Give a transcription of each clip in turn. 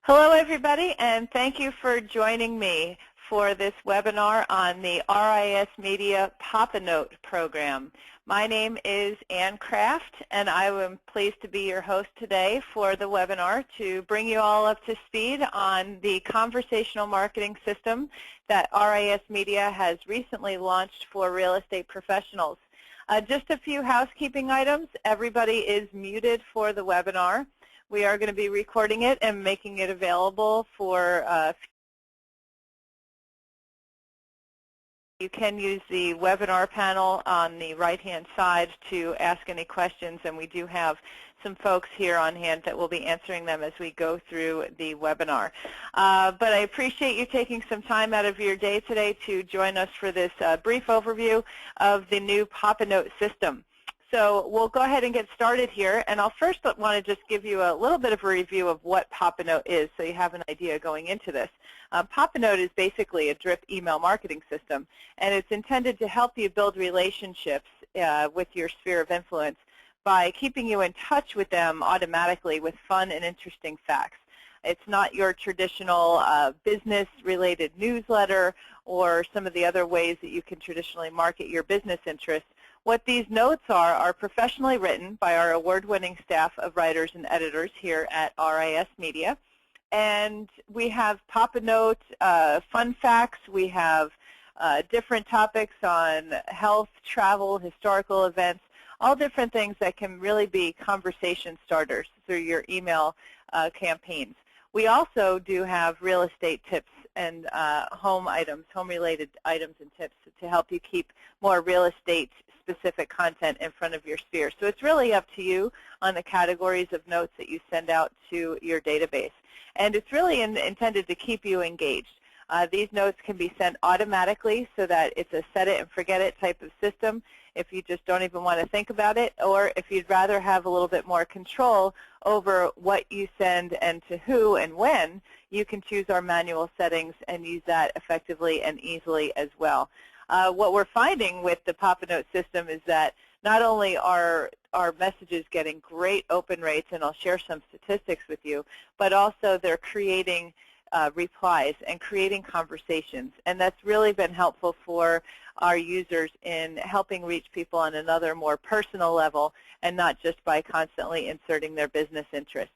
Hello, everybody, and thank you for joining me for this webinar on the RISMedia PopANote program. My name is Ann Kraft, and I am pleased to be your host today for the webinar to bring you all up to speed on the conversational marketing system that RISMedia has recently launched for real estate professionals. Just a few housekeeping items. Everybody is muted for the webinar. We are going to be recording it and making it available for you can use the webinar panel on the right-hand side to ask any questions, and we do have some folks here on hand that will be answering them as we go through the webinar. But I appreciate you taking some time out of your day today to join us for this brief overview of the new PopANote system. So we'll go ahead and get started here, and I'll first want to just give you a little bit of a review of what PopANote is so you have an idea going into this. PopANote is basically a drip email marketing system, and it's intended to help you build relationships with your sphere of influence by keeping you in touch with them automatically with fun and interesting facts. It's not your traditional business-related newsletter or some of the other ways that you can traditionally market your business interests. What these notes are professionally written by our award-winning staff of writers and editors here at RISMedia. And we have PopANote fun facts. We have different topics on health, travel, historical events, all different things that can really be conversation starters through your email campaigns. We also do have real estate tips and home-related items and tips to help you keep more real estate-specific content in front of your sphere. So it's really up to you on the categories of notes that you send out to your database. And it's really intended to keep you engaged. These notes can be sent automatically so that it's a set-it-and-forget-it type of system if you just don't even want to think about it, or if you'd rather have a little bit more control over what you send and to who and when, you can choose our manual settings and use that effectively and easily as well. What we're finding with the PopANote system is that not only are our messages getting great open rates, and I'll share some statistics with you, but also they're creating replies and creating conversations, and that's really been helpful for our users in helping reach people on another more personal level and not just by constantly inserting their business interests.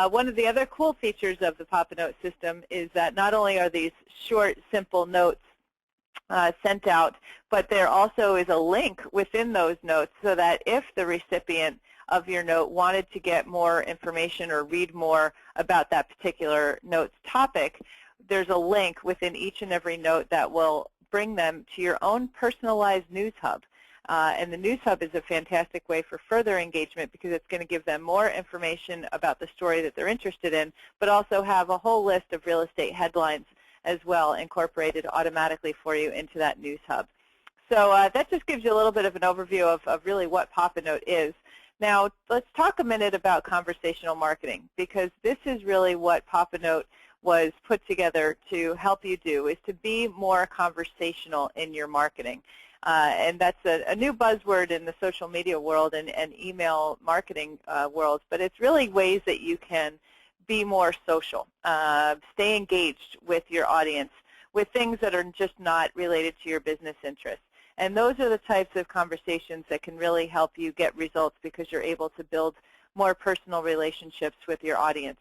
One of the other cool features of the PopANote system is that not only are these short, simple notes sent out, but there also is a link within those notes so that if the recipient of your note wanted to get more information or read more about that particular note's topic, there's a link within each and every note that will bring them to your own personalized news hub. And the news hub is a fantastic way for further engagement because it's going to give them more information about the story that they're interested in, but also have a whole list of real estate headlines as well incorporated automatically for you into that news hub. So that just gives you a little bit of an overview of really what PopANote is. Now, let's talk a minute about conversational marketing, because this is really what PopANote was put together to help you do, is to be more conversational in your marketing. And that's a new buzzword in the social media world and email marketing world, but it's really ways that you can be more social, stay engaged with your audience with things that are just not related to your business interests. And those are the types of conversations that can really help you get results because you're able to build more personal relationships with your audience.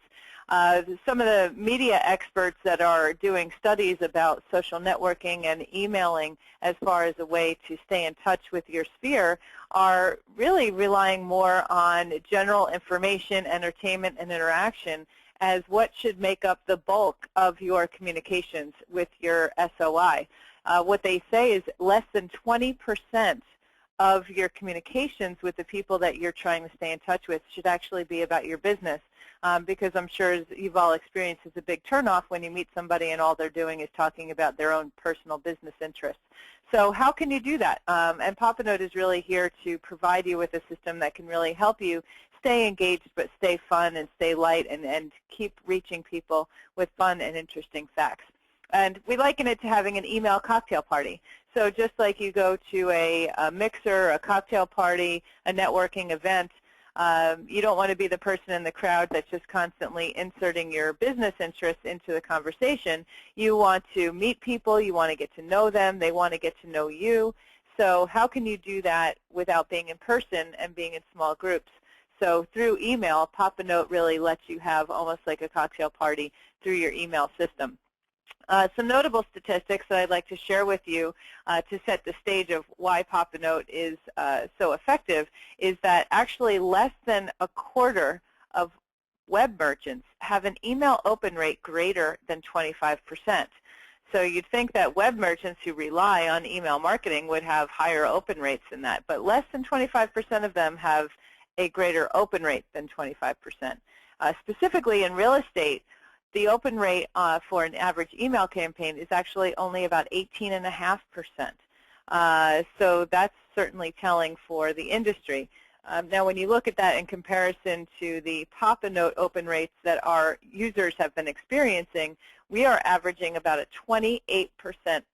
Some of the media experts that are doing studies about social networking and emailing as far as a way to stay in touch with your sphere are really relying more on general information, entertainment, and interaction as what should make up the bulk of your communications with your SOI. What they say is less than 20% of your communications with the people that you're trying to stay in touch with should actually be about your business, because I'm sure as you've all experienced, it's a big turnoff when you meet somebody and all they're doing is talking about their own personal business interests. So how can you do that? And PopANote is really here to provide you with a system that can really help you stay engaged but stay fun and stay light and keep reaching people with fun and interesting facts. And we liken it to having an email cocktail party. So just like you go to a mixer, a cocktail party, a networking event, You don't want to be the person in the crowd that's just constantly inserting your business interests into the conversation. You want to meet people. You want to get to know them. They want to get to know you. So how can you do that without being in person and being in small groups? So through email, PopANote really lets you have almost like a cocktail party through your email system. Some notable statistics that I'd like to share with you to set the stage of why PopANote is so effective is that actually less than a quarter of web merchants have an email open rate greater than 25%. So you'd think that web merchants who rely on email marketing would have higher open rates than that, but less than 25% of them have a greater open rate than 25%. Specifically in real estate, the open rate for an average email campaign is actually only about 18.5%. So that's certainly telling for the industry. Now, when you look at that in comparison to the PopANote open rates that our users have been experiencing, we are averaging about a 28%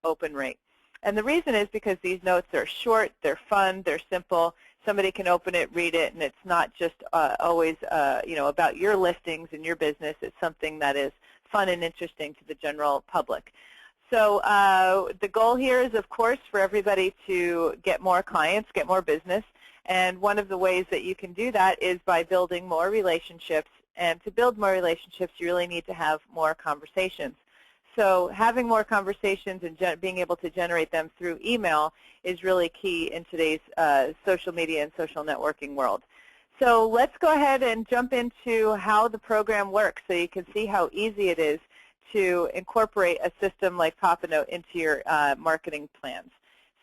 open rate. And the reason is because these notes are short, they're fun, they're simple. Somebody can open it, read it, and it's not just always about your listings and your business. It's something that is fun and interesting to the general public. So the goal here is, of course, for everybody to get more clients, get more business. And one of the ways that you can do that is by building more relationships. And to build more relationships, you really need to have more conversations. So having more conversations and being able to generate them through email is really key in today's social media and social networking world. So let's go ahead and jump into how the program works so you can see how easy it is to incorporate a system like PopANote into your marketing plans.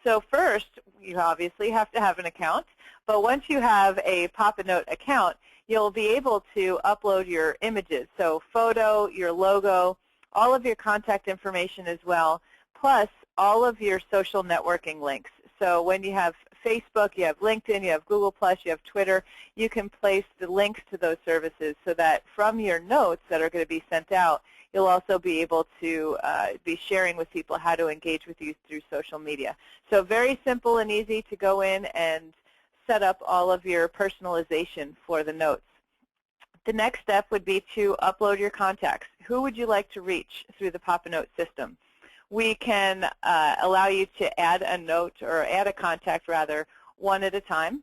So first, you obviously have to have an account, but once you have a PopANote account, you'll be able to upload your images, so photo, your logo, all of your contact information as well, plus all of your social networking links. So when you have Facebook, you have LinkedIn, you have Google+, you have Twitter, you can place the links to those services so that from your notes that are going to be sent out, you'll also be able to be sharing with people how to engage with you through social media. So very simple and easy to go in and set up all of your personalization for the notes. The next step would be to upload your contacts. Who would you like to reach through the PopANote system? We can allow you to add a note or add a contact, rather, one at a time.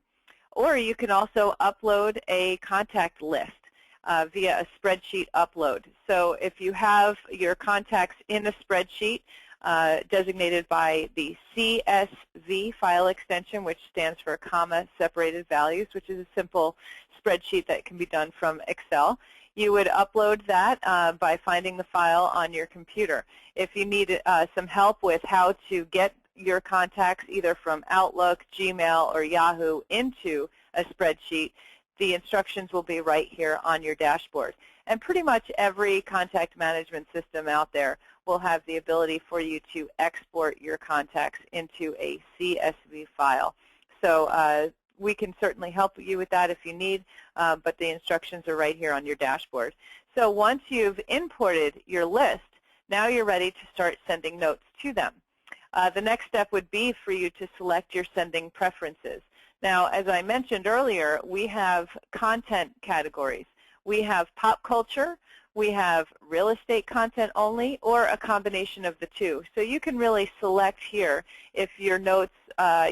Or you can also upload a contact list via a spreadsheet upload. So if you have your contacts in a spreadsheet designated by the CSV file extension, which stands for comma separated values, which is a simple spreadsheet that can be done from Excel. You would upload that by finding the file on your computer. If you need some help with how to get your contacts either from Outlook, Gmail, or Yahoo into a spreadsheet, the instructions will be right here on your dashboard. And pretty much every contact management system out there will have the ability for you to export your contacts into a CSV file. So we can certainly help you with that if you need, but the instructions are right here on your dashboard. So once you've imported your list, now you're ready to start sending notes to them. The next step would be for you to select your sending preferences. Now, as I mentioned earlier, we have content categories. We have pop culture, we have real estate content only, or a combination of the two. So you can really select here if your notes,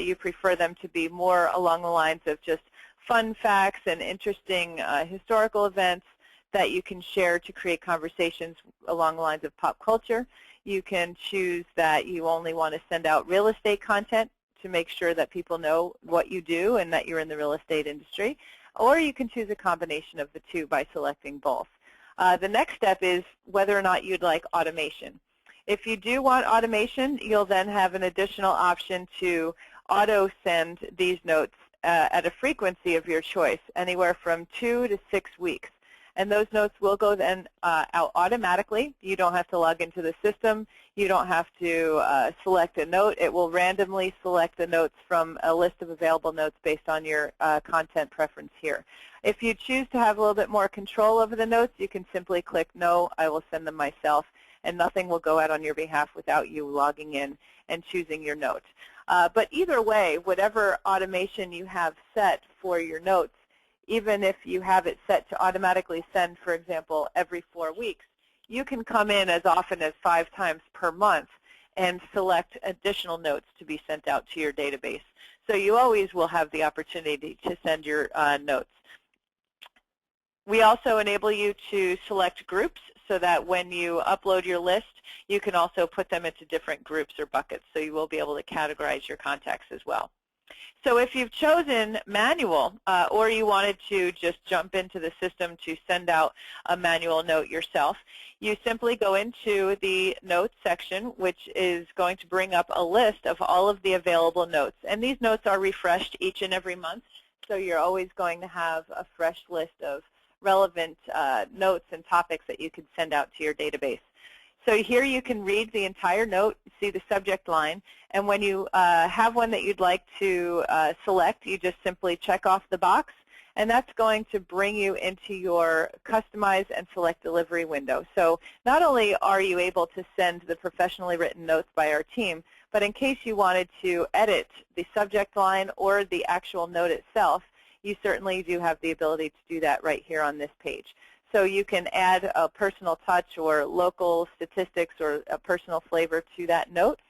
you prefer them to be more along the lines of just fun facts and interesting historical events that you can share to create conversations along the lines of pop culture. You can choose that you only want to send out real estate content to make sure that people know what you do and that you're in the real estate industry. Or you can choose a combination of the two by selecting both. The next step is whether or not you'd like automation. If you do want automation, you'll then have an additional option to auto-send these notes at a frequency of your choice, anywhere from 2 to 6 weeks. And those notes will go then out automatically. You don't have to log into the system. You don't have to select a note. It will randomly select the notes from a list of available notes based on your content preference here. If you choose to have a little bit more control over the notes, you can simply click no, I will send them myself, and nothing will go out on your behalf without you logging in and choosing your note. But either way, whatever automation you have set for your notes, even if you have it set to automatically send, for example, every 4 weeks, you can come in as often as 5 times per month and select additional notes to be sent out to your database. So you always will have the opportunity to send your notes. We also enable you to select groups so that when you upload your list, you can also put them into different groups or buckets, so you will be able to categorize your contacts as well. So if you've chosen manual or you wanted to just jump into the system to send out a manual note yourself, you simply go into the notes section, which is going to bring up a list of all of the available notes. And these notes are refreshed each and every month, so you're always going to have a fresh list of relevant notes and topics that you can send out to your database. So here you can read the entire note, see the subject line, and when you have one that you'd like to select, you just simply check off the box, and that's going to bring you into your customize and select delivery window. So not only are you able to send the professionally written notes by our team, but in case you wanted to edit the subject line or the actual note itself, you certainly do have the ability to do that right here on this page. So you can add a personal touch or local statistics or a personal flavor to that note.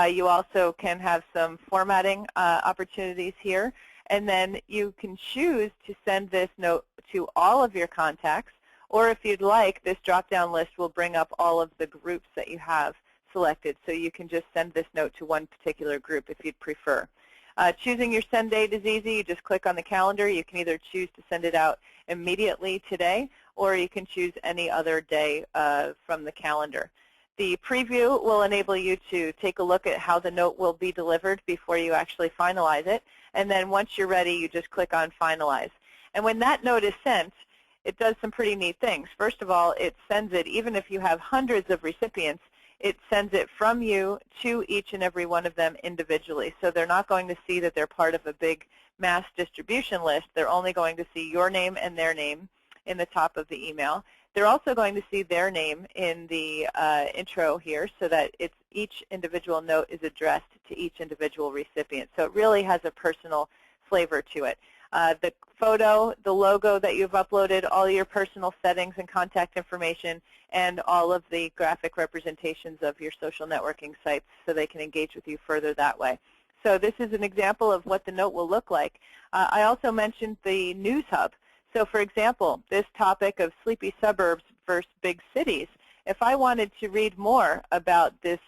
You also can have some formatting opportunities here. And then you can choose to send this note to all of your contacts, or if you'd like, this drop-down list will bring up all of the groups that you have selected. So you can just send this note to one particular group if you'd prefer. Choosing your send date is easy. You just click on the calendar. You can either choose to send it out immediately today, or you can choose any other day from the calendar. The preview will enable you to take a look at how the note will be delivered before you actually finalize it. And then once you're ready, you just click on Finalize. And when that note is sent, it does some pretty neat things. First of all, it sends it, even if you have hundreds of recipients, it sends it from you to each and every one of them individually. So they're not going to see that they're part of a big mass distribution list. They're only going to see your name and their name in the top of the email. They're also going to see their name in the intro here, so that each individual note is addressed to each individual recipient. So it really has a personal flavor to it. The photo, the logo that you've uploaded, all your personal settings and contact information, and all of the graphic representations of your social networking sites so they can engage with you further that way. So this is an example of what the note will look like. I also mentioned the News Hub. So for example, this topic of sleepy suburbs versus big cities, if I wanted to read more about this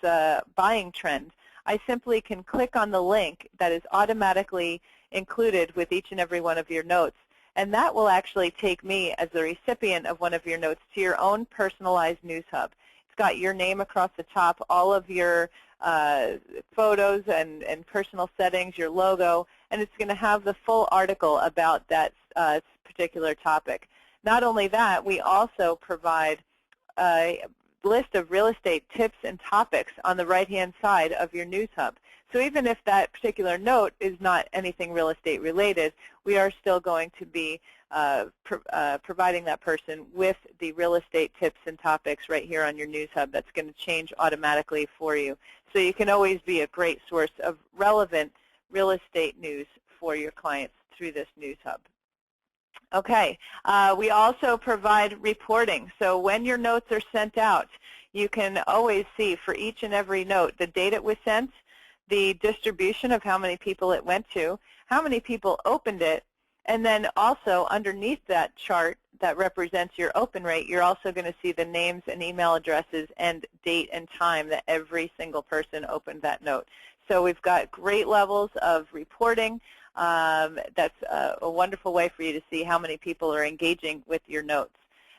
buying trend, I simply can click on the link that is automatically included with each and every one of your notes, and that will actually take me as the recipient of one of your notes to your own personalized News Hub. It's got your name across the top, all of your photos and personal settings, your logo, and it's going to have the full article about that particular topic. Not only that, we also provide a list of real estate tips and topics on the right-hand side of your News Hub. So even if that particular note is not anything real estate related, we are still going to be providing that person with the real estate tips and topics right here on your News Hub. That's going to change automatically for you. So you can always be a great source of relevant real estate news for your clients through this News Hub. Okay, we also provide reporting. So when your notes are sent out, you can always see for each and every note the date it was sent, the distribution of how many people it went to, how many people opened it, and then also underneath that chart that represents your open rate, you're also going to see the names and email addresses and date and time that every single person opened that note. So we've got great levels of reporting. That's a wonderful way for you to see how many people are engaging with your notes.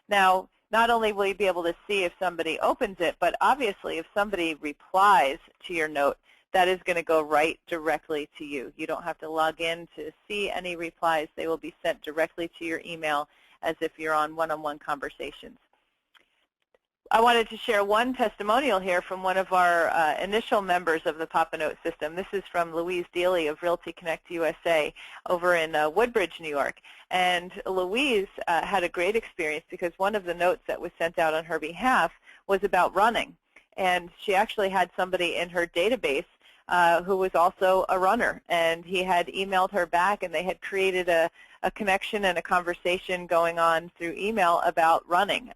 Now, not only will you be able to see if somebody opens it, but obviously if somebody replies to your note, that is going to go right directly to you. You don't have to log in to see any replies. They will be sent directly to your email as if you're on one-on-one conversations. I wanted to share one testimonial here from one of our initial members of the PopANote system. This is from Louise Dealey of Realty Connect USA over in Woodbridge, New York. And Louise had a great experience because one of the notes that was sent out on her behalf was about running. And she actually had somebody in her database who was also a runner, and he had emailed her back, and they had created a connection and a conversation going on through email about running.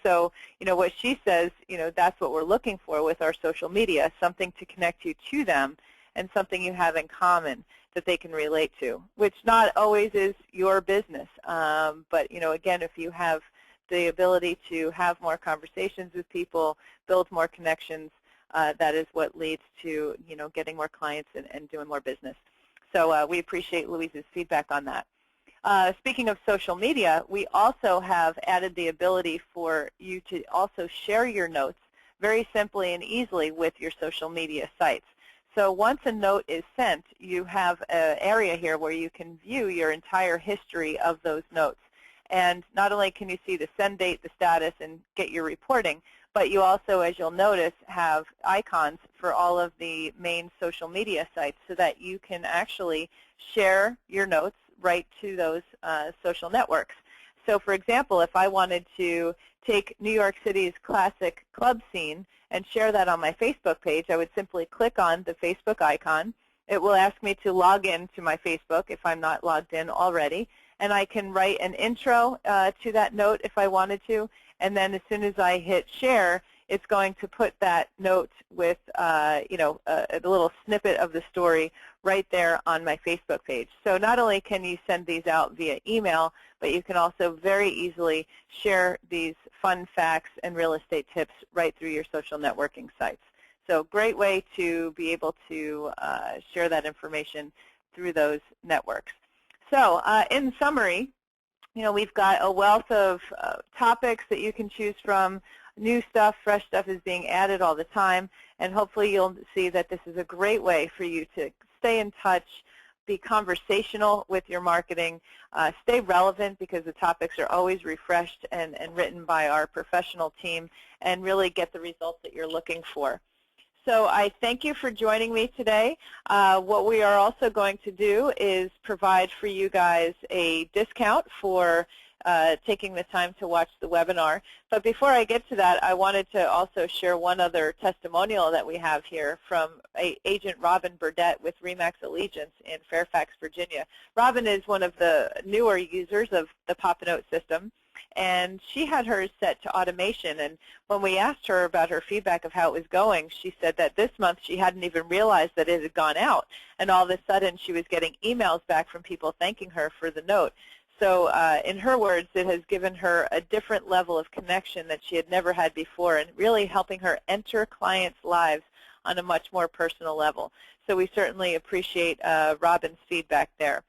So, what she says, that's what we're looking for with our social media, something to connect you to them and something you have in common that they can relate to, which not always is your business. But, again, if you have the ability to have more conversations with people, build more connections, that is what leads to, getting more clients and doing more business. So we appreciate Louise's feedback on that. Speaking of social media, we also have added the ability for you to also share your notes very simply and easily with your social media sites. So once a note is sent, you have an area here where you can view your entire history of those notes. And not only can you see the send date, the status, and get your reporting, but you also, as you'll notice, have icons for all of the main social media sites so that you can actually share your notes right to those social networks. So for example, if I wanted to take New York City's classic club scene and share that on my Facebook page, I would simply click on the Facebook icon. It will ask me to log in to my Facebook if I'm not logged in already, and I can write an intro to that note if I wanted to, and then as soon as I hit share, it's going to put that note with a little snippet of the story right there on my Facebook page. So not only can you send these out via email, but you can also very easily share these fun facts and real estate tips right through your social networking sites. So great way to be able to share that information through those networks. So in summary, we've got a wealth of topics that you can choose from. New stuff, fresh stuff is being added all the time, and hopefully you'll see that this is a great way for you to stay in touch, be conversational with your marketing, stay relevant because the topics are always refreshed and written by our professional team, and really get the results that you're looking for. So I thank you for joining me today. What we are also going to do is provide for you guys a discount for taking the time to watch the webinar. But before I get to that, I wanted to also share one other testimonial that we have here from Agent Robin Burdett with RE/MAX Allegiance in Fairfax, Virginia. Robin is one of the newer users of the PopANote system, and she had hers set to automation. And when we asked her about her feedback of how it was going, she said that this month she hadn't even realized that it had gone out, and all of a sudden she was getting emails back from people thanking her for the note. So in her words, it has given her a different level of connection that she had never had before, and really helping her enter clients' lives on a much more personal level. So we certainly appreciate Robin's feedback there.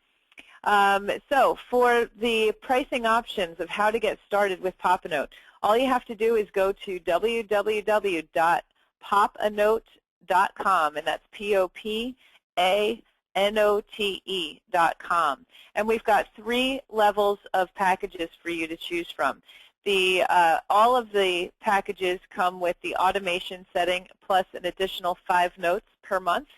So for the pricing options of how to get started with PopANote, all you have to do is go to www.popanote.com, and that's POPANOTE.com. And we've got 3 levels of packages for you to choose from. All of the packages come with the automation setting plus an additional 5 notes per month.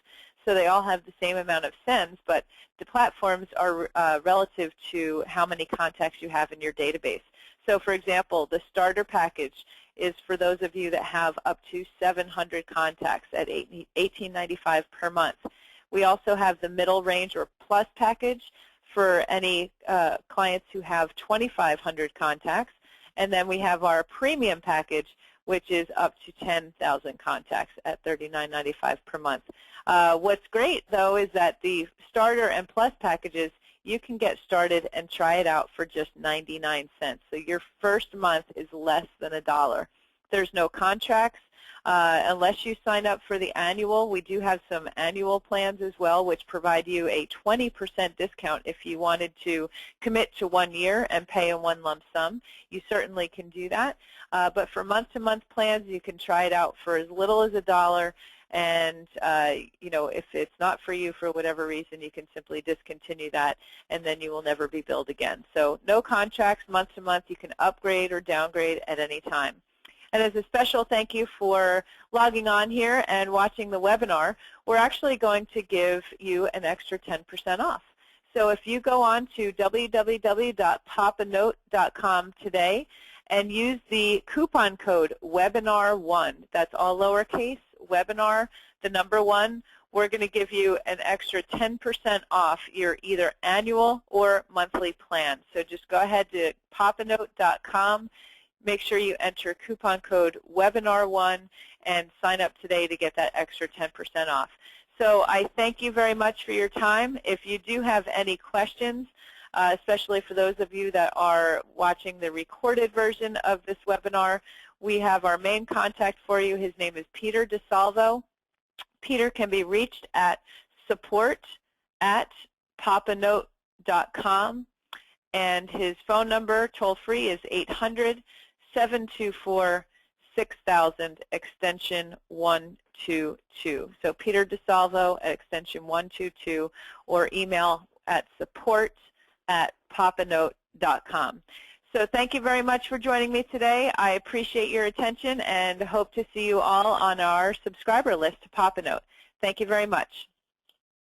So they all have the same amount of sends, but the platforms are relative to how many contacts you have in your database. So for example, the starter package is for those of you that have up to 700 contacts at $18.95 per month. We also have the middle range or plus package for any clients who have 2,500 contacts. And then we have our premium package, which is up to 10,000 contacts at $39.95 per month. What's great, though, is that the starter and plus packages, you can get started and try it out for just 99 cents. So your first month is less than $1. There's no contracts. Unless you sign up for the annual, we do have some annual plans as well, which provide you a 20% discount if you wanted to commit to 1 year and pay in one lump sum. You certainly can do that. But for month-to-month plans, you can try it out for as little as $1. And if it's not for you for whatever reason, you can simply discontinue that, and then you will never be billed again. So no contracts, month-to-month. You can upgrade or downgrade at any time. And as a special thank you for logging on here and watching the webinar, we're actually going to give you an extra 10% off. So if you go on to www.popanote.com today and use the coupon code webinar1, that's all lowercase, webinar, the number 1, we're going to give you an extra 10% off your either annual or monthly plan. So just go ahead to PopANote.com. Make sure you enter coupon code webinar1 and sign up today to get that extra 10% off. So I thank you very much for your time. If you do have any questions, especially for those of you that are watching the recorded version of this webinar, we have our main contact for you. His name is Peter DeSalvo. Peter can be reached at support@popanote.com, and his phone number, toll-free, is 800-724-6000, extension 122. So Peter DeSalvo at extension 122, or email at support@popanote.com. So thank you very much for joining me today. I appreciate your attention and hope to see you all on our subscriber list to PopANote. Thank you very much.